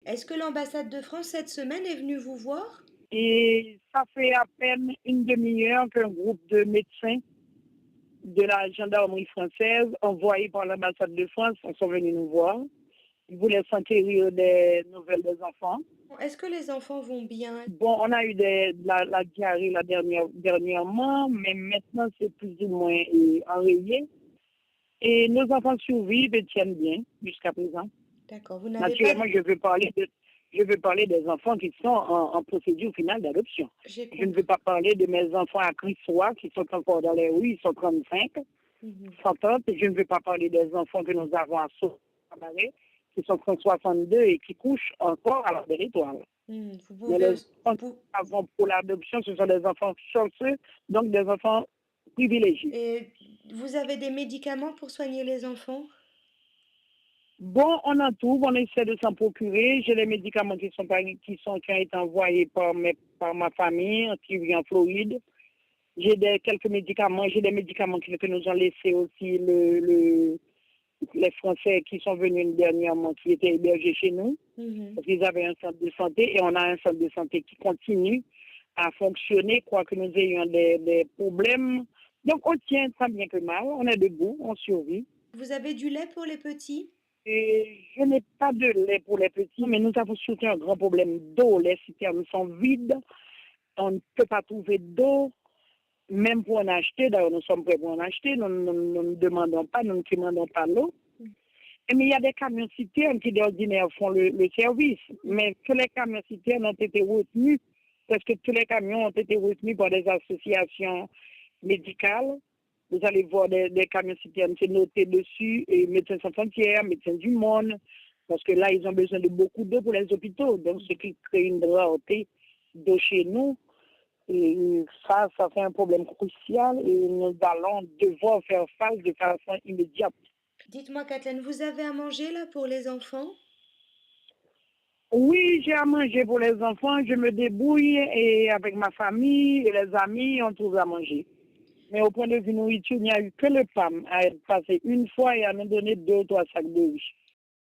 Est-ce que l'ambassade de France cette semaine est venue vous voir? Et ça fait à peine une demi-heure qu'un groupe de médecins de la gendarmerie française, envoyés par l'ambassade de France, sont venus nous voir. Ils voulaient s'enquérir des nouvelles des enfants. Est-ce que les enfants vont bien? Bon, on a eu la diarrhée dernièrement, mais maintenant c'est plus ou moins enrayé. Et nos enfants survivent et tiennent bien jusqu'à présent. D'accord, vous n'avez pas... Naturellement, je veux parler des enfants qui sont en procédure finale d'adoption. J'ai Je ne veux compris. pas parler de mes enfants à Crissois qui sont encore dans les rues, ils sont 35, Mhm. 130. Et je ne veux pas parler des enfants que nous avons à Sauvaret, qui sont 162 et qui couchent encore à la belle étoile. Vous Mais pouvez les aussi... enfants que nous avons pour l'adoption, ce sont des enfants chanceux, donc des enfants privilégiés. Et vous avez des médicaments pour soigner les enfants? Bon, on en trouve, on essaie de s'en procurer. J'ai les médicaments qui ont été envoyés par ma famille qui vit en Floride. Quelques médicaments, j'ai des médicaments que nous ont laissés aussi les Français qui sont venus dernièrement, qui étaient hébergés chez nous, Mhm. parce qu'ils avaient un centre de santé et on a un centre de santé qui continue à fonctionner, quoi que nous ayons des problèmes. Donc on tient tant bien que mal, on est debout, on survit. Vous avez du lait pour les petits? Et je n'ai pas de lait pour les petits, mais nous avons surtout un grand problème d'eau. Les citernes sont vides, on ne peut pas trouver d'eau, même pour en acheter. D'ailleurs, nous sommes prêts pour en acheter, nous ne demandons pas, nous ne demandons pas l'eau. Mais il y a des camions citernes qui d'ordinaire font le service, mais tous les camions citernes ont été retenus, parce que tous les camions ont été retenus par des associations médicales. Vous allez voir des camions citernes, c'est noté dessus, et Médecins sans frontières, Médecins du monde, parce que là, ils ont besoin de beaucoup d'eau pour les hôpitaux, donc ce qui crée une rareté d'eau chez nous. Et ça fait un problème crucial et nous allons devoir faire face de façon immédiate. Dites-moi, Kathleen, vous avez à manger là pour les enfants? Oui, j'ai à manger pour les enfants, je me débrouille et avec ma famille et les amis, on trouve à manger. Mais au point de vue nourriture, il n'y a eu que le PAM à être passé une fois et à nous donner 2 ou 3 sacs de riz.